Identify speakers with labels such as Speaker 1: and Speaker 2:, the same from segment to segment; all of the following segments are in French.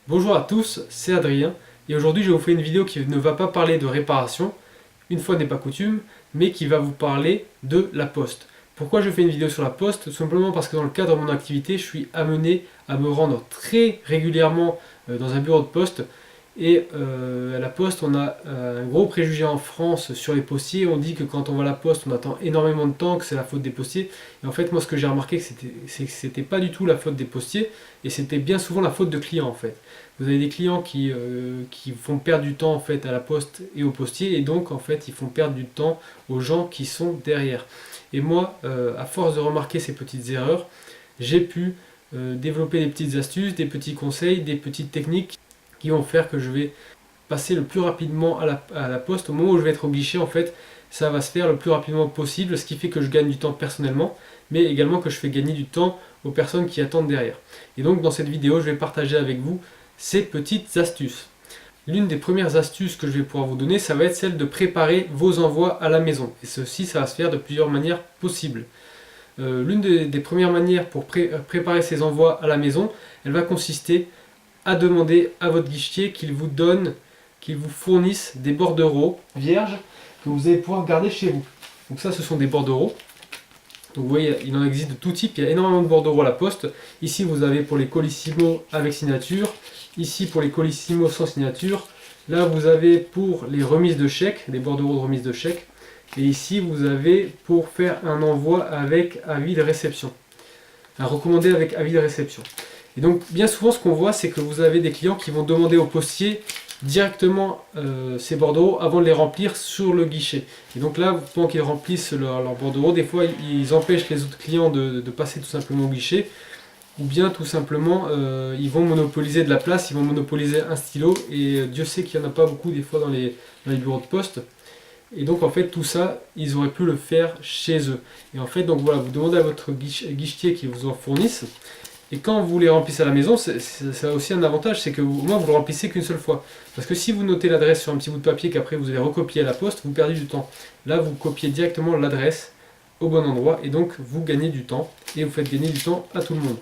Speaker 1: Bonjour à tous, c'est Adrien et aujourd'hui je vais vous faire une vidéo qui ne va pas parler de réparation, une fois n'est pas coutume, mais qui va vous parler de la poste. Pourquoi je fais une vidéo sur la poste? Tout simplement parce que dans le cadre de mon activité, je suis amené à me rendre très régulièrement dans un bureau de poste. Et à la poste, on a un gros préjugé en France sur les postiers. On dit que quand on va à la poste, on attend énormément de temps, que c'est la faute des postiers. Et en fait, moi, ce que j'ai remarqué, c'est que c'était pas du tout la faute des postiers, et c'était bien souvent la faute de clients en fait. Vous avez des clients qui font perdre du temps en fait à la poste et au postier, et donc en fait, ils font perdre du temps aux gens qui sont derrière. Et moi, à force de remarquer ces petites erreurs, j'ai pu développer des petites astuces, des petits conseils, des petites techniques qui vont faire que je vais passer le plus rapidement à la poste. Au moment où je vais être au guichet, en fait, ça va se faire le plus rapidement possible, ce qui fait que je gagne du temps personnellement, mais également que je fais gagner du temps aux personnes qui attendent derrière. Et donc dans cette vidéo, je vais partager avec vous ces petites astuces. L'une des premières astuces que je vais pouvoir vous donner, ça va être celle de préparer vos envois à la maison. Et ceci, ça va se faire de plusieurs manières possibles. L'une des premières manières pour préparer ces envois à la maison, elle va consister à demander à votre guichetier qu'il vous fournisse des bordereaux vierges que vous allez pouvoir garder chez vous. Donc ça, ce sont des bordereaux. Donc vous voyez, il en existe de tout type, il y a énormément de bordereaux à la poste. Ici, vous avez pour les colissimo avec signature, ici pour les colissimo sans signature. Là, vous avez pour les remises de chèques, les bordereaux de remise de chèques. Et ici, vous avez pour faire un envoi avec avis de réception. Un recommandé avec avis de réception. Et donc, bien souvent, ce qu'on voit, c'est que vous avez des clients qui vont demander au postier directement ces bordereaux avant de les remplir sur le guichet. Et donc là, pendant qu'ils remplissent leurs bordereaux, des fois, ils empêchent les autres clients de passer tout simplement au guichet. Ou bien, tout simplement, ils vont monopoliser de la place, ils vont monopoliser un stylo. Et Dieu sait qu'il n'y en a pas beaucoup, des fois, dans les bureaux de poste. Et donc en fait tout ça, ils auraient pu le faire chez eux. Et en fait donc voilà, vous demandez à votre guichetier qui vous en fournisse. Et quand vous les remplissez à la maison, ça a aussi un avantage, c'est que au moins vous le remplissez qu'une seule fois. Parce que si vous notez l'adresse sur un petit bout de papier qu'après vous allez recopier à la poste, vous perdez du temps. Là vous copiez directement l'adresse au bon endroit et donc vous gagnez du temps et vous faites gagner du temps à tout le monde.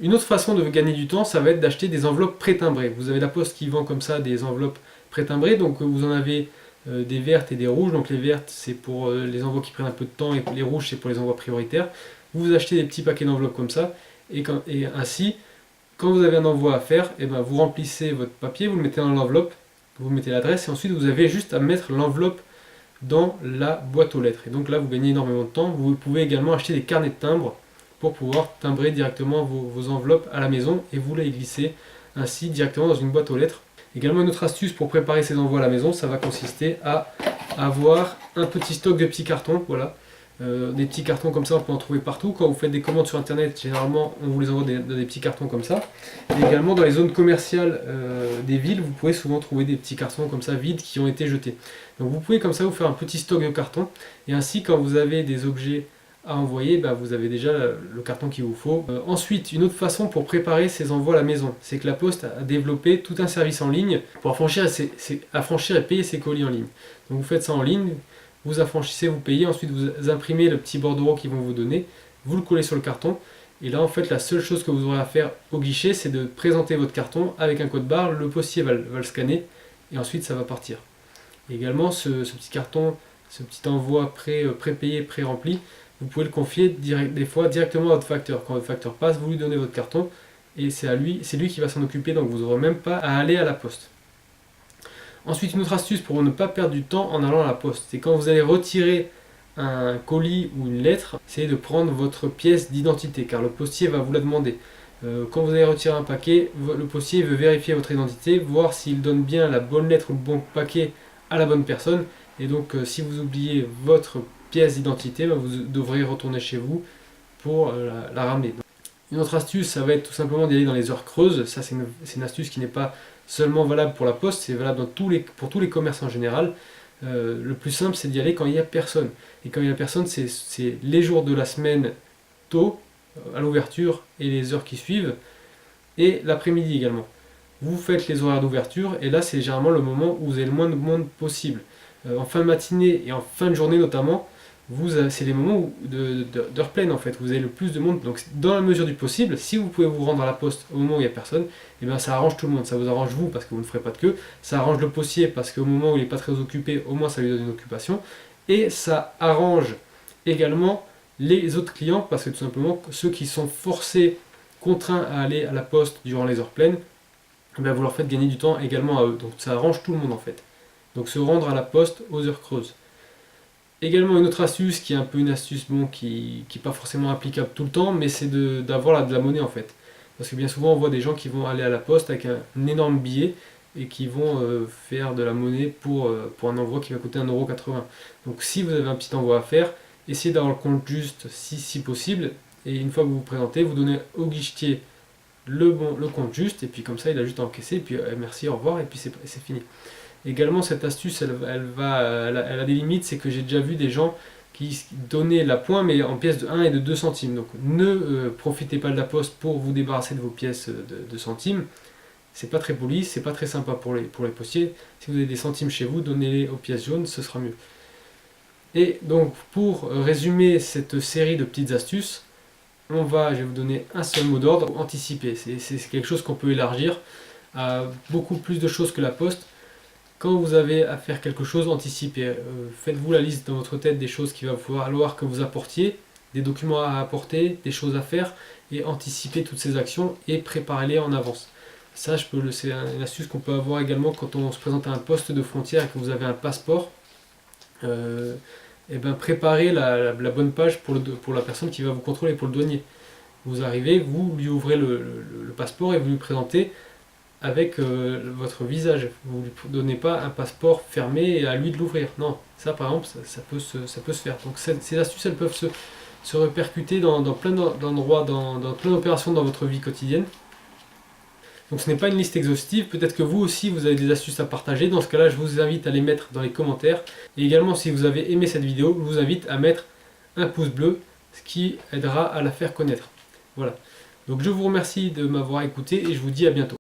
Speaker 1: Une autre façon de gagner du temps, ça va être d'acheter des enveloppes pré-timbrées. Vous avez la poste qui vend comme ça des enveloppes pré-timbrées, donc vous en avez des vertes et des rouges. Donc les vertes c'est pour les envois qui prennent un peu de temps et les rouges c'est pour les envois prioritaires. Vous achetez des petits paquets d'enveloppes comme ça et ainsi quand vous avez un envoi à faire, et ben vous remplissez votre papier, vous le mettez dans l'enveloppe, vous mettez l'adresse et ensuite vous avez juste à mettre l'enveloppe dans la boîte aux lettres. Et donc là vous gagnez énormément de temps. Vous pouvez également acheter des carnets de timbres pour pouvoir timbrer directement vos enveloppes à la maison et vous les glisser ainsi directement dans une boîte aux lettres. Également une autre astuce pour préparer ces envois à la maison, ça va consister à avoir un petit stock de petits cartons, voilà. Des petits cartons comme ça, on peut en trouver partout. Quand vous faites des commandes sur internet, généralement on vous les envoie dans des petits cartons comme ça. Et également dans les zones commerciales des villes, vous pouvez souvent trouver des petits cartons comme ça vides qui ont été jetés. Donc vous pouvez comme ça vous faire un petit stock de cartons et ainsi quand vous avez des objets à envoyer, bah, vous avez déjà le carton qu'il vous faut. Ensuite, une autre façon pour préparer ces envois à la maison, c'est que la Poste a développé tout un service en ligne pour affranchir et payer ses colis en ligne. Donc vous faites ça en ligne, vous affranchissez, vous payez, ensuite vous imprimez le petit bordereau qu'ils vont vous donner, vous le collez sur le carton, et là en fait la seule chose que vous aurez à faire au guichet, c'est de présenter votre carton avec un code barre, le postier va le scanner, et ensuite ça va partir. Et également ce petit carton, ce petit envoi pré-payé, pré-rempli, vous pouvez le confier des fois directement à votre facteur. Quand votre facteur passe, vous lui donnez votre carton et c'est lui qui va s'en occuper, donc vous n'aurez même pas à aller à la poste. Ensuite, une autre astuce pour ne pas perdre du temps en allant à la poste, c'est quand vous allez retirer un colis ou une lettre, c'est de prendre votre pièce d'identité, car le postier va vous la demander. Quand vous allez retirer un paquet, le postier veut vérifier votre identité, voir s'il donne bien la bonne lettre ou le bon paquet à la bonne personne. Et donc, si vous oubliez votre pièce d'identité, vous devrez retourner chez vous pour la ramener. Une autre astuce, ça va être tout simplement d'y aller dans les heures creuses. Ça, c'est une astuce qui n'est pas seulement valable pour la poste, c'est valable pour tous les commerces en général. Le plus simple, c'est d'y aller quand il n'y a personne. Et quand il n'y a personne, c'est les jours de la semaine tôt, à l'ouverture, et les heures qui suivent, et l'après-midi également. Vous faites les horaires d'ouverture, et là, c'est généralement le moment où vous avez le moins de monde possible. En fin de matinée et en fin de journée notamment, c'est les moments d'heure pleine en fait, vous avez le plus de monde. Donc dans la mesure du possible, si vous pouvez vous rendre à la poste au moment où il n'y a personne, et bien ça arrange tout le monde. Ça vous arrange vous parce que vous ne ferez pas de queue, ça arrange le postier parce qu'au moment où il n'est pas très occupé, au moins ça lui donne une occupation, et ça arrange également les autres clients parce que tout simplement ceux qui sont forcés, contraints à aller à la poste durant les heures pleines, eh bien, vous leur faites gagner du temps également à eux. Donc ça arrange tout le monde en fait. Donc se rendre à la poste aux heures creuses. Également une autre astuce qui est un peu une astuce qui n'est pas forcément applicable tout le temps, mais c'est d'avoir de la monnaie en fait. Parce que bien souvent on voit des gens qui vont aller à la poste avec un énorme billet et qui vont faire de la monnaie pour un envoi qui va coûter 1,80 €. Donc si vous avez un petit envoi à faire, essayez d'avoir le compte juste si possible, et une fois que vous vous présentez, vous donnez au guichetier le compte juste, et puis comme ça il a juste à encaisser, et puis merci, au revoir, et puis c'est fini. Également, cette astuce, elle a des limites, c'est que j'ai déjà vu des gens qui donnaient la pointe, mais en pièces de 1 et de 2 centimes. Donc ne profitez pas de la poste pour vous débarrasser de vos pièces de centimes. C'est pas très poli, c'est pas très sympa pour les postiers. Si vous avez des centimes chez vous, donnez-les aux pièces jaunes, ce sera mieux. Et donc, pour résumer cette série de petites astuces, je vais vous donner un seul mot d'ordre: anticiper. C'est quelque chose qu'on peut élargir à beaucoup plus de choses que la poste. Quand vous avez à faire quelque chose, anticipez. Faites-vous la liste dans votre tête des choses qu'il va falloir que vous apportiez, des documents à apporter, des choses à faire, et anticipez toutes ces actions et préparez-les en avance. Ça, c'est une astuce qu'on peut avoir également quand on se présente à un poste de frontière et que vous avez un passeport. Et ben préparez la bonne page pour la personne qui va vous contrôler, pour le douanier. Vous arrivez, vous lui ouvrez le passeport et vous lui présentez avec votre visage. Vous ne lui donnez pas un passeport fermé et à lui de l'ouvrir. Non, ça par exemple, ça peut se faire. Donc ces astuces, elles peuvent se répercuter dans plein d'endroits, dans plein d'opérations dans votre vie quotidienne. Donc ce n'est pas une liste exhaustive, peut-être que vous aussi vous avez des astuces à partager. Dans ce cas-là, je vous invite à les mettre dans les commentaires. Et également, si vous avez aimé cette vidéo, je vous invite à mettre un pouce bleu, ce qui aidera à la faire connaître. Voilà. Donc je vous remercie de m'avoir écouté et je vous dis à bientôt.